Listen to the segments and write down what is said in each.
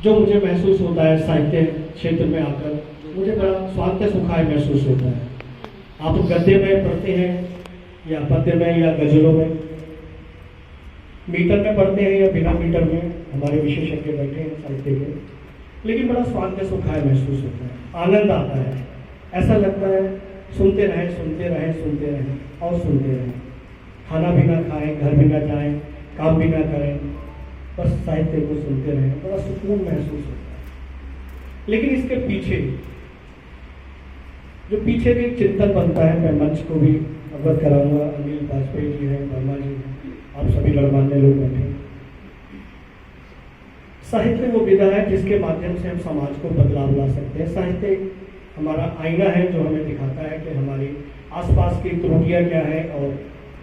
जो मुझे महसूस होता है साहित्य क्षेत्र में आकर, मुझे बड़ा स्वास्थ्य सुखाय महसूस होता है। आप गद्य में पढ़ते हैं या पद्य में या गजलों में, मीटर में पढ़ते हैं या बिना मीटर में, हमारे विशेषज्ञ बैठे हैं साहित्य के, लेकिन बड़ा स्वास्थ्य सुखाय महसूस होता है, आनंद आता है। ऐसा लगता है सुनते रहें सुनते रहें सुनते रहें और सुनते रहें, खाना भी ना खाएं, घर भी ना जाएं, काम भी ना करें, बस साहित्य को सुनते रहें, बड़ा सुकून महसूस होता है। लेकिन इसके पीछे जो पीछे भी चिंतन बनता है, मैं मंच को भी अवगत कराऊंगा। अनिल वाजपेयी जी हैं, वर्मा जी हैं, आप सभी गणमान्य लोग बैठे। साहित्य वो विधा है जिसके माध्यम से हम समाज को बदलाव ला सकते हैं। साहित्य हमारा आईना है जो हमें दिखाता है कि हमारी आसपास की त्रुटियां क्या है और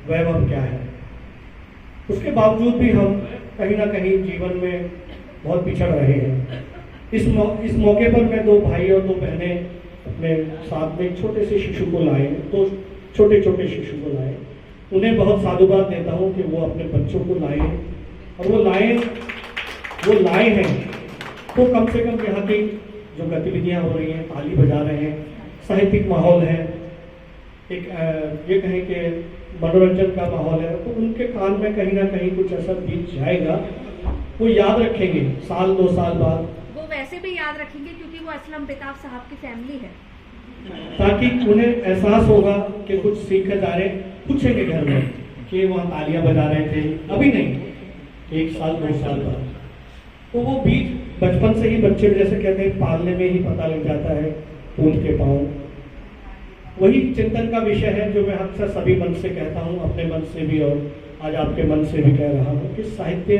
वैभव क्या है। उसके बावजूद भी हम कहीं ना कहीं जीवन में बहुत पिछड़ रहे हैं। इस मौके पर मैं दो भाई और दो बहनें अपने साथ में एक छोटे से शिशु को लाए, दो छोटे छोटे शिशु को लाए। उन्हें बहुत साधुवाद देता हूँ कि वो अपने बच्चों को लाए, और वो लाए हैं तो कम से कम यहाँ की जो गतिविधियाँ हो रही हैं, ताली बजा रहे हैं, साहित्यिक माहौल है, एक ये कहें कि मनोरंजन का माहौल है, तो उनके कान में कहीं ना कहीं कुछ ऐसा बीत जाएगा, वो याद रखेंगे साल 2 साल बाद। वो वैसे भी याद रखेंगे क्योंकि वो असलम बेताब साहब की फैमिली है, ताकि उन्हें एहसास होगा कि कुछ सीख जा रहे। पूछेंगे घर में कि वहाँ तालियां बजा रहे थे, अभी नहीं, 1 साल 2 साल बाद, तो वो बीच बचपन से ही बच्चे जैसे कहते हैं पालने में ही पता लग जाता है, फूल के पाँव। वही चिंतन का विषय है जो मैं अक्सर सभी मन से कहता हूँ, अपने मन से भी और आज आपके मन से भी कह रहा हूँ कि साहित्य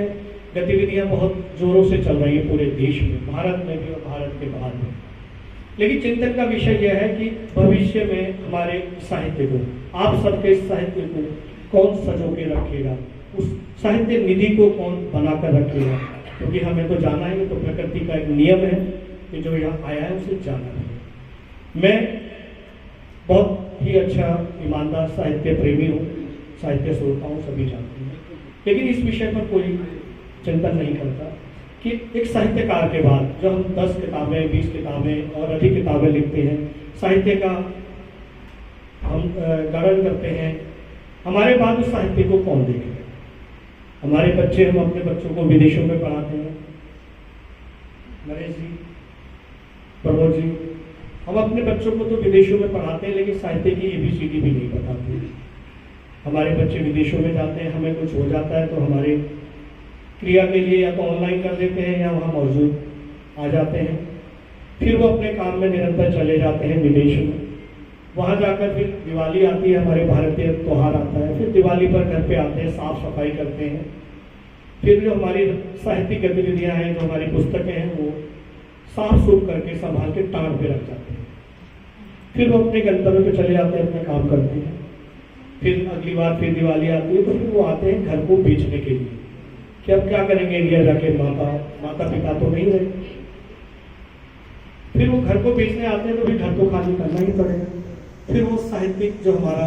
गतिविधियाँ बहुत जोरों से चल रही है पूरे देश में, भारत में भी और भारत के बाहर में। लेकिन चिंतन का विषय यह है कि भविष्य में हमारे साहित्य को, आप सबके साहित्य को कौन संजो के रखेगा, उस साहित्य निधि को कौन बनाकर रखेगा, क्योंकि हमें तो जाना है, तो प्रकृति का एक नियम है कि जो यहाँ आया है उसे जाना है। मैं बहुत ही अच्छा ईमानदार साहित्य प्रेमी हूँ, साहित्य श्रोता हूँ, सभी जानते हैं, लेकिन इस विषय पर कोई चिंतन नहीं करता कि एक साहित्यकार के बाद जब हम 10 किताबें 20 किताबें और अधिक किताबें लिखते हैं, साहित्य का हम गणन करते हैं, हमारे बाद उस साहित्य को कौन देखेगा? हमारे बच्चे, हम अपने बच्चों को विदेशों में पढ़ाते हैं, नरेश जी, प्रमोद जी, हम अपने बच्चों को तो विदेशों में पढ़ाते हैं, लेकिन साहित्य की ABCD भी नहीं बताते। हमारे बच्चे विदेशों में जाते हैं, हमें कुछ हो जाता है तो हमारे क्रिया के लिए या तो ऑनलाइन कर देते हैं या वहाँ मौजूद आ जाते हैं, फिर वो अपने काम में निरंतर चले जाते हैं विदेश में। वहाँ जाकर फिर दिवाली आती है, हमारे भारतीय त्यौहार आता है, फिर दिवाली पर घर पे आते हैं, साफ सफाई करते हैं, फिर जो हमारी साहित्यिक गतिविधियाँ हैं, जो हमारी पुस्तकें हैं, वो साफ सूफ करके संभाल के टांग पे रख जाते हैं, फिर वो अपने गंतव्य पे चले जाते हैं, अपना काम करते हैं। फिर अगली बार फिर दिवाली आती है तो फिर वो आते हैं घर को बेचने के लिए कि अब क्या करेंगे इंडिया जाके, माता पिता तो नहीं रहे, फिर वो घर को बेचने आते हैं तो फिर घर को खाली करना ही पड़ेगा। फिर वो साहित्यिक जो हमारा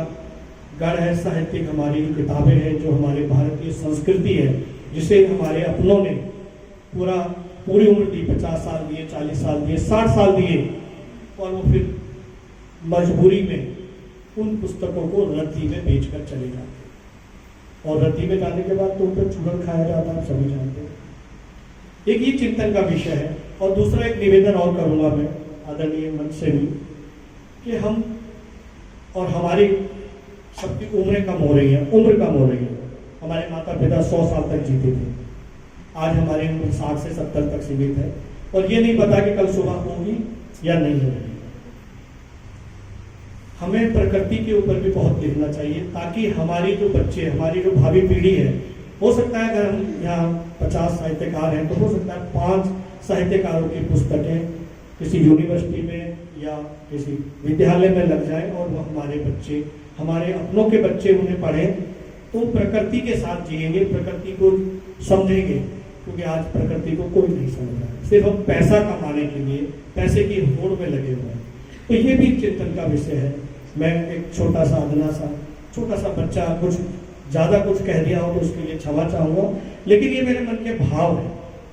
गढ़ है, साहित्यिक हमारी किताबें हैं, जो हमारी भारतीय संस्कृति है, जिसे हमारे अपनों ने पूरी उम्र दी, 50 साल दिए, 40 साल दिए, 60 साल दिए, और वो फिर मजबूरी में उन पुस्तकों को रद्दी में बेचकर चले जाते हैं, और रद्दी में जाने के बाद तो उन पर चूरन खाया जाता है, सभी जानते हैं। एक ये चिंतन का विषय है। और दूसरा एक निवेदन और करूंगा मैं आदरणीय मंच से भी, कि हम और हमारी सबकी उम्रें कम हो रही हैं, उम्र कम हो रही है। हमारे माता पिता 100 साल तक जीते थे, आज हमारी उम्र 60 से 70 तक सीमित है, और ये नहीं पता कि कल सुबह होगी या नहीं होगी। हमें प्रकृति के ऊपर भी बहुत लिखना चाहिए, ताकि हमारी जो बच्चे, हमारी जो भावी पीढ़ी है, हो सकता है अगर हम यहाँ 50 साहित्यकार हैं तो हो सकता है 5 साहित्यकारों की पुस्तकें किसी यूनिवर्सिटी में या किसी विद्यालय में लग जाए, और वो हमारे बच्चे, हमारे अपनों के बच्चे उन्हें पढ़ें, तो प्रकृति के साथ जिएंगे, प्रकृति को समझेंगे, क्योंकि आज प्रकृति को कोई नहीं समझ रहा है, सिर्फ हम पैसा कमाने के लिए पैसे की होड़ में लगे हुए हैं। तो ये भी चिंतन का विषय है। मैं एक छोटा सा बच्चा कुछ ज़्यादा कुछ कह दिया हो तो उसके लिए क्षमा चाहूँगा, लेकिन ये मेरे मन के भाव है।